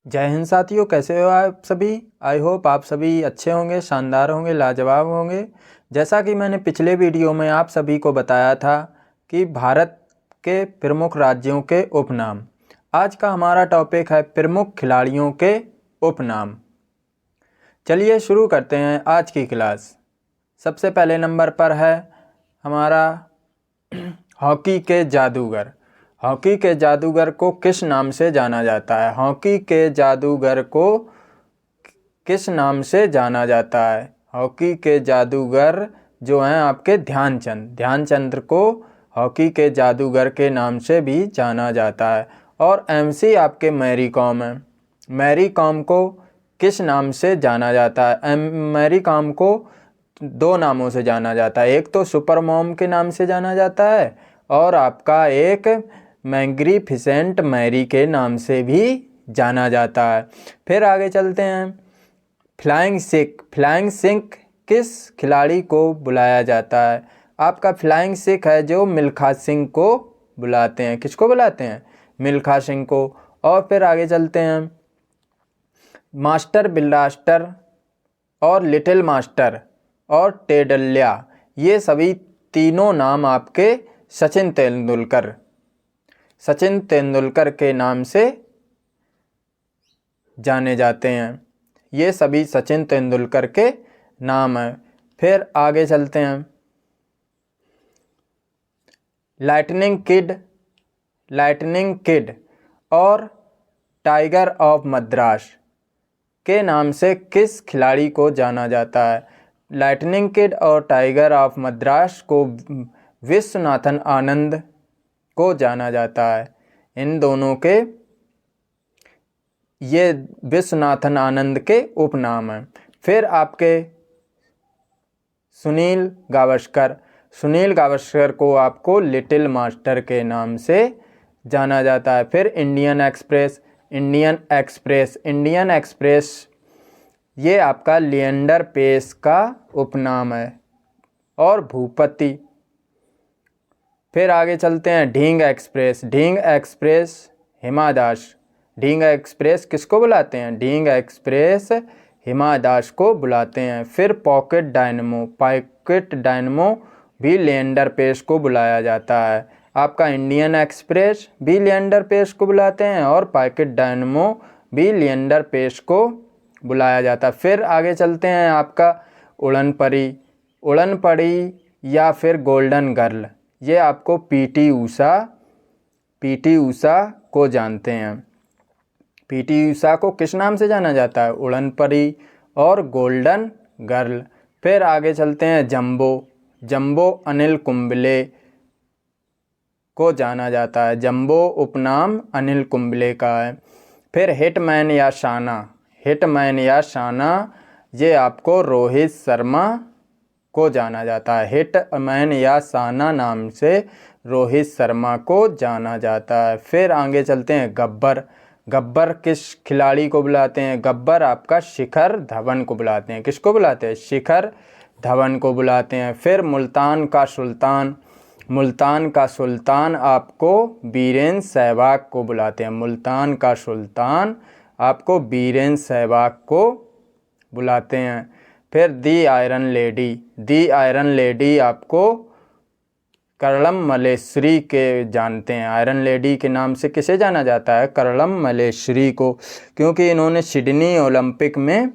जय हिंद साथियों, कैसे हो आप सभी। आई होप आप सभी अच्छे होंगे, शानदार होंगे, लाजवाब होंगे। जैसा कि मैंने पिछले वीडियो में आप सभी को बताया था कि भारत के प्रमुख राज्यों के उपनाम। आज का हमारा टॉपिक है प्रमुख खिलाड़ियों के उपनाम। चलिए शुरू करते हैं आज की क्लास। सबसे पहले नंबर पर है हमारा हॉकी के जादूगर। हॉकी के जादूगर को किस नाम से जाना जाता है? हॉकी के जादूगर को किस नाम से जाना जाता है? हॉकी के जादूगर जो हैं आपके ध्यानचंद को हॉकी के जादूगर के नाम से भी जाना जाता है। और एमसी आपके मैरी कॉम है। मैरी कॉम को किस नाम से जाना जाता है? मैरी कॉम को दो नामों से जाना जाता है। एक तो सुपर मॉम के नाम से जाना जाता है और आपका एक मैग्निफिसेंट मैरी के नाम से भी जाना जाता है। फिर आगे चलते हैं। फ्लाइंग सिख किस खिलाड़ी को बुलाया जाता है? आपका फ्लाइंग सिख है जो मिल्खा सिंह को बुलाते हैं। किसको बुलाते हैं? मिल्खा सिंह को। और फिर आगे चलते हैं। मास्टर ब्लास्टर और लिटिल मास्टर और टेडल्या, ये सभी तीनों नाम आपके सचिन तेंदुलकर के नाम से जाने जाते हैं। ये सभी सचिन तेंदुलकर के नाम हैं। फिर आगे चलते हैं। लाइटनिंग किड और टाइगर ऑफ मद्रास के नाम से किस खिलाड़ी को जाना जाता है? लाइटनिंग किड और टाइगर ऑफ मद्रास को विश्वनाथन आनंद को जाना जाता है। इन दोनों के ये विश्वनाथन आनंद के उपनाम हैं। फिर आपके सुनील गावस्कर को आपको लिटिल मास्टर के नाम से जाना जाता है। फिर इंडियन एक्सप्रेस ये आपका लिएंडर पेस का उपनाम है। और भूपति। फिर आगे चलते हैं। ढींग एक्सप्रेस हिमा दास। ढींग एक्सप्रेस किसको बुलाते हैं? ढींग एक्सप्रेस हिमा दास को बुलाते हैं। फिर पॉकेट डायनमो भी लिएंडर पेस को बुलाया जाता है। आपका इंडियन एक्सप्रेस भी लिएंडर पेस को बुलाते हैं और पॉकेट डायनमो भी लिएंडर पेस को बुलाया जाता है। फिर आगे चलते हैं। आपका उड़न परी या फिर गोल्डन गर्ल, ये आपको पीटी ऊषा को जानते हैं। पीटी ऊषा को किस नाम से जाना जाता है? उड़न परी और गोल्डन गर्ल। फिर आगे चलते हैं। जंबो अनिल कुंबले को जाना जाता है। जंबो उपनाम अनिल कुंबले का है। फिर हिटमैन या शाना ये आपको रोहित शर्मा को जाना जाता है। हिटमैन या शाना नाम से रोहित शर्मा को जाना जाता है। फिर आगे चलते हैं। गब्बर किस खिलाड़ी को बुलाते हैं? गब्बर आपका शिखर धवन को बुलाते हैं। किसको बुलाते हैं? शिखर धवन को बुलाते हैं। फिर मुल्तान का सुल्तान आपको वीरेंद्र सहवाग को बुलाते हैं। मुल्तान का सुल्तान आपको वीरेंद्र सहवाग को बुलाते हैं। फिर दी आयरन लेडी आपको करलम मल्लेश्वरी के जानते हैं। आयरन लेडी के नाम से किसे जाना जाता है? करलम मल्लेश्वरी को, क्योंकि इन्होंने सिडनी ओलंपिक में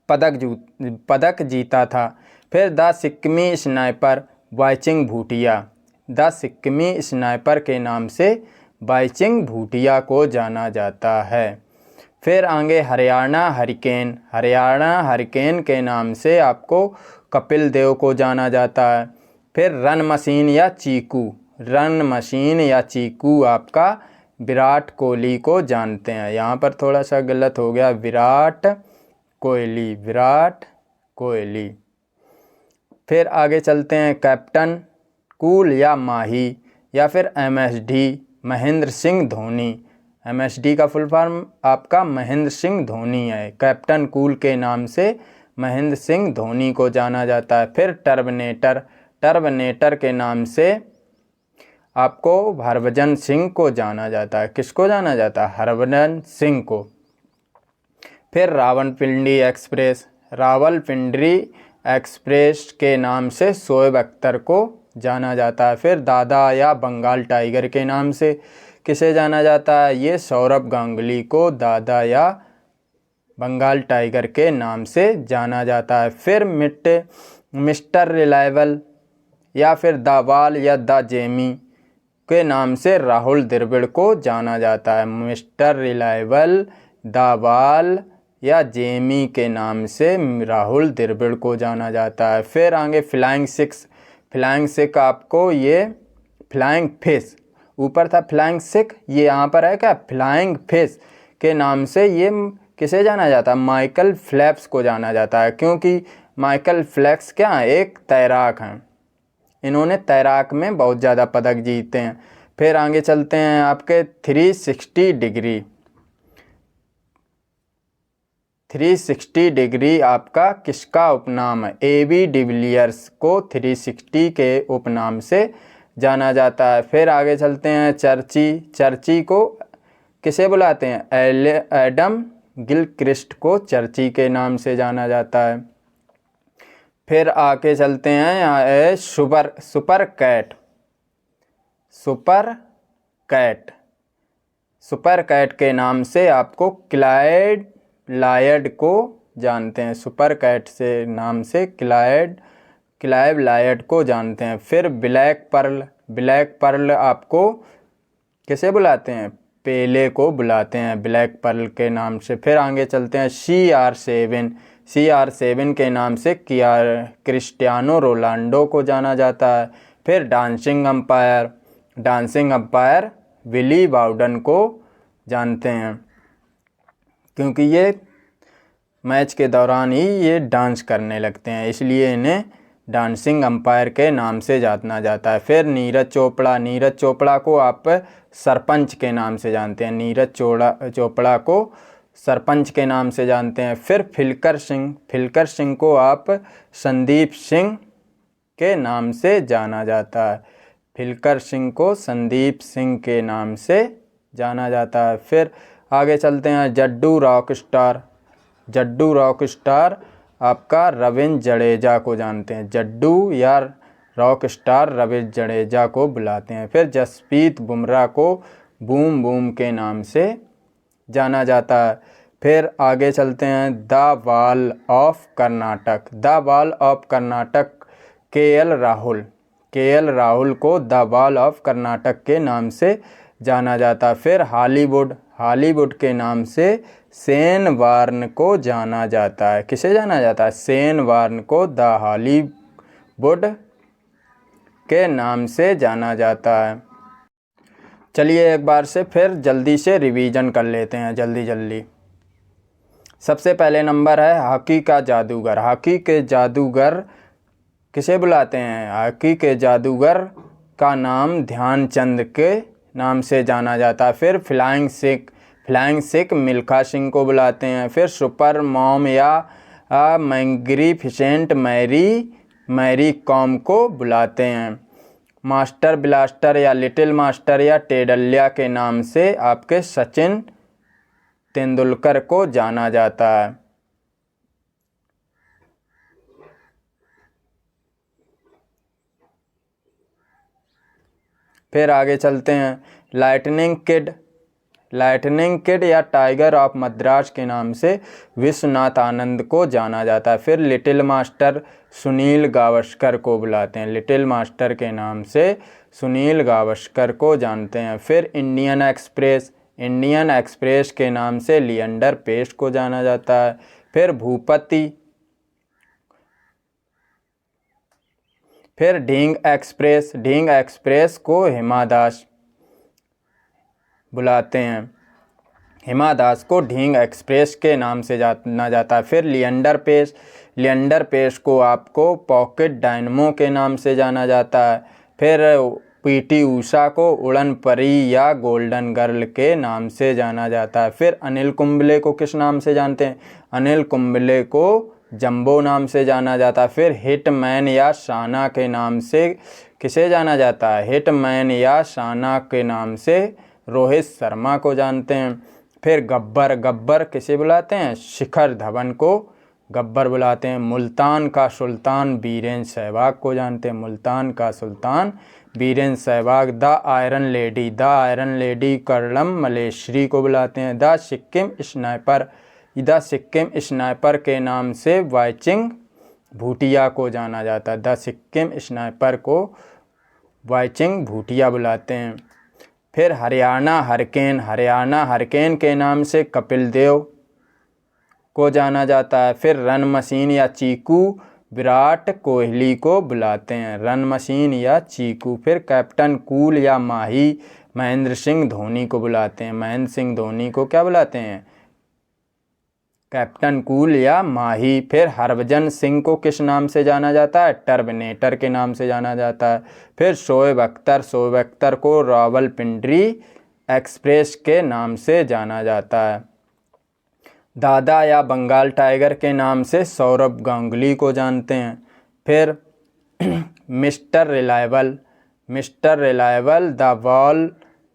पदक जीता था। फिर the Sikkimi sniper Baichung sniper के नाम से बाइचिंग भूटिया को जाना जाता है। फिर आगे हरियाणा हरिकेन के नाम से आपको कपिल देव को जाना जाता है। फिर रन मशीन या चीकू आपका विराट कोहली को जानते हैं। यहाँ पर थोड़ा सा गलत हो गया, विराट कोहली। फिर आगे चलते हैं। कैप्टन कूल या माही या फिर MSD महेंद्र सिंह धोनी। MSD का फुल फॉर्म आपका महेंद्र सिंह धोनी है। कैप्टन कूल के नाम से महेंद्र सिंह धोनी को जाना जाता है। फिर टर्मिनेटर के नाम से आपको हरभजन सिंह को जाना जाता है। किसको जाना जाता है? हरभजन सिंह को। फिर रावलपिंडी एक्सप्रेस के नाम से शोएब अख्तर को जाना जाता है। फिर दादा या बंगाल टाइगर के नाम से किसे जाना जाता है? ये सौरभ गांगुली को दादा या बंगाल टाइगर के नाम से जाना जाता है। फिर मिस्टर रिलायबल या फिर द वाल या द जेमी के नाम से राहुल द्रविड़ को जाना जाता है। मिस्टर रिलायबल, द वाल या जेमी के नाम से राहुल द्रविड़ को जाना जाता है। फिर आगे फ्लाइंग सिख आपको ये फ्लाइंग फिश, ऊपर था फ्लाइंग सिख, ये यहाँ पर है क्या? फ्लाइंग फिश के नाम से ये किसे जाना जाता है? माइकल फेल्प्स को जाना जाता है, क्योंकि माइकल फेल्प्स क्या है? एक तैराक हैं। इन्होंने तैराक में बहुत ज़्यादा पदक जीते हैं। फिर आगे चलते हैं आपके 360 डिग्री आपका किसका उपनाम है? AB डिविलियर्स को 360 के उपनाम से जाना जाता है। फिर आगे चलते हैं चर्ची को किसे बुलाते हैं? एडम गिलक्रिस्ट को चर्ची के नाम से जाना जाता है। फिर आगे चलते हैं यहाँ है सुपर कैट के नाम से आपको क्लाइव लायड को जानते हैं। सुपर कैट से नाम से क्लाइव लायड को जानते हैं। फिर ब्लैक पर्ल आपको किसे बुलाते हैं? पेले को बुलाते हैं ब्लैक पर्ल के नाम से। फिर आगे चलते हैं CR7 के नाम से क्रिस्टियानो रोनाल्डो को जाना जाता है। फिर डांसिंग अंपायर विली बाउडन को जानते हैं, क्योंकि ये मैच के दौरान ही ये डांस करने लगते हैं, इसलिए इन्हें डांसिंग अंपायर के नाम से जाना जाता है। फिर नीरज चोपड़ा को आप सरपंच के नाम से जानते हैं। नीरज चोपड़ा को सरपंच के नाम से जानते हैं। फिर फिलकर सिंह को आप संदीप सिंह के नाम से जाना जाता है। फिलकर सिंह को संदीप सिंह के नाम से जाना जाता है। फिर आगे चलते हैं जड्डू रॉकस्टार आपका रविंद्र जडेजा को जानते हैं। जड्डू या रॉकस्टार रविंद्र जडेजा को बुलाते हैं। फिर जसप्रीत बुमराह को बूम के नाम से जाना जाता है। फिर आगे चलते हैं the wall of Karnataka KL Rahul को द वॉल ऑफ कर्नाटक के नाम से जाना जाता है। फिर हॉलीवुड के नाम से शेन वार्न को जाना जाता है। किसे जाना जाता है? शेन वार्न को द हॉलीवुड के नाम से जाना जाता है। चलिए एक बार से फिर जल्दी से रिवीजन कर लेते हैं जल्दी। सबसे पहले नंबर है हॉकी का जादूगर। हॉकी के जादूगर किसे बुलाते हैं? हॉकी के जादूगर का नाम ध्यानचंद के नाम से जाना जाता है। फिर फ्लाइंग सिख मिल्खा सिंह को बुलाते हैं। फिर सुपर मॉम या मैग्निफिसेंट मैरी कॉम को बुलाते हैं। मास्टर ब्लास्टर या लिटिल मास्टर या टेडल्या के नाम से आपके सचिन तेंदुलकर को जाना जाता है। फिर आगे चलते हैं लाइटनिंग किड या टाइगर ऑफ मद्रास के नाम से विश्वनाथ आनंद को जाना जाता है। फिर लिटिल मास्टर सुनील गावस्कर को बुलाते हैं। लिटिल मास्टर के नाम से सुनील गावस्कर को जानते हैं। फिर इंडियन एक्सप्रेस के नाम से लिएंडर पेस को जाना जाता है। फिर ढींग एक्सप्रेस को हिमा दास बुलाते हैं। हिमा दास को ढींग एक्सप्रेस के नाम से जाना जाता है। फिर लिएंडर पेस को आपको पॉकेट डायनमो के नाम से जाना जाता है। फिर PT ऊषा को उड़न परी या गोल्डन गर्ल के नाम से जाना जाता है। फिर अनिल कुंबले को किस नाम से जानते हैं? अनिल कुंबले को जंबो नाम से जाना जाता है। फिर हिटमैन या शाना के नाम से किसे जाना जाता है? हिटमैन या शाना के नाम से रोहित शर्मा को जानते हैं। फिर गब्बर, गब्बर किसे बुलाते हैं? शिखर धवन को गब्बर बुलाते हैं। मुल्तान का सुल्तान वीरेंद्र सहवाग को जानते हैं। मुल्तान का सुल्तान Virender Sehwag. The iron lady, the iron lady Karnam Malleswari को बुलाते हैं। The Sikkim sniper, the Sikkim sniper के नाम से वाईचिंग भूटिया को जाना जाता है। द सिक्किम स्नाइपर को वाईचिंग भूटिया बुलाते हैं। फिर हरियाणा हरिकेन, हरियाणा हरिकेन के नाम से कपिल देव को जाना जाता है। फिर रन मशीन या चीकू विराट कोहली को बुलाते हैं। रन मशीन या चीकू। फिर कैप्टन कूल या माही महेंद्र सिंह धोनी को बुलाते हैं। महेंद्र सिंह धोनी को क्या बुलाते हैं? कैप्टन कूल या माही। फिर हरभजन सिंह को किस नाम से जाना जाता है? टर्मिनेटर के नाम से जाना जाता है। फिर शोएब अख्तर, शोएब अख्तर को रावलपिंडी एक्सप्रेस के नाम से जाना जाता है। दादा या बंगाल टाइगर के नाम से सौरभ गांगुली को जानते हैं। फिर mister reliable, mister reliable the ball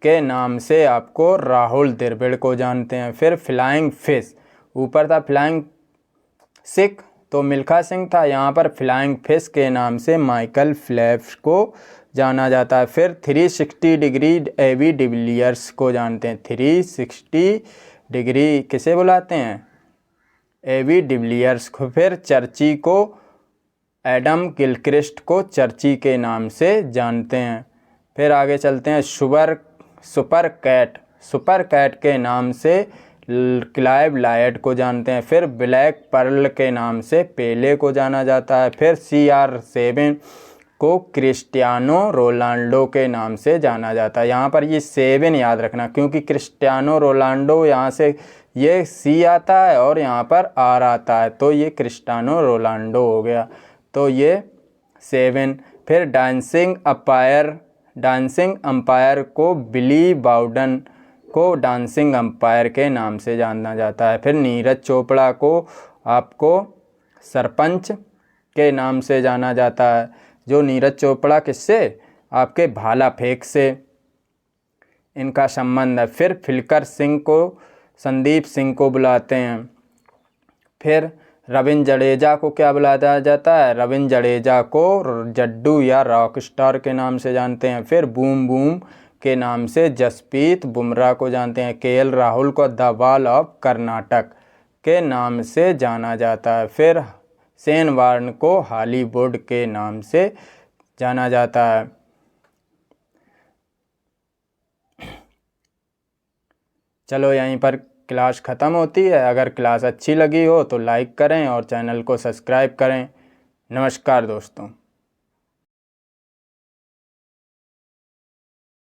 के नाम से आपको राहुल द्रविड़ को जानते हैं। फिर फ्लाइंग फिश, ऊपर था फ्लाइंग सिख तो मिल्खा सिंह था, यहाँ पर फ्लाइंग फिश के नाम से माइकल फेल्प्स को जाना जाता है। फिर 360 डिग्री एबी डिविलियर्स को जानते हैं। 360 डिग्री किसे बुलाते हैं? एबी डिविलियर्स को। फिर चर्ची को, एडम गिलक्रिस्ट को चर्ची के नाम से जानते हैं। फिर आगे चलते हैं। सुपर कैट, सुपर कैट के नाम से क्लाइव लायड को जानते हैं। फिर ब्लैक पर्ल के नाम से पेले को जाना जाता है। फिर CR7 को क्रिस्टियानो रोनाल्डो के नाम से जाना जाता है। यहाँ पर ये 7 याद रखना, क्योंकि क्रिस्टियानो रोनाल्डो यहाँ से ये C आता है और यहाँ पर R आता है, तो ये क्रिस्टियानो रोनाल्डो हो गया, तो ये 7। फिर डांसिंग अंपायर, डांसिंग अंपायर को बिली बाउडन को डांसिंग अंपायर के नाम से जाना जाता है। फिर नीरज चोपड़ा को आपको सरपंच के नाम से जाना जाता है। जो नीरज चोपड़ा किससे? आपके भाला फेंक से इनका संबंध है। फिर फिलकर सिंह को संदीप सिंह को बुलाते हैं। फिर रविंद्र जडेजा को क्या बुलाया जाता है? रविंद्र जडेजा को जड्डू या रॉक स्टार के नाम से जानते हैं। फिर बूम बूम के नाम से जसप्रीत बुमराह को जानते हैं। KL राहुल को द बॉल ऑफ कर्नाटक के नाम से जाना जाता है। फिर शेन वार्न को हॉलीवुड के नाम से जाना जाता है। चलो यहीं पर क्लास ख़त्म होती है। अगर क्लास अच्छी लगी हो तो लाइक करें और चैनल को सब्सक्राइब करें। नमस्कार दोस्तों।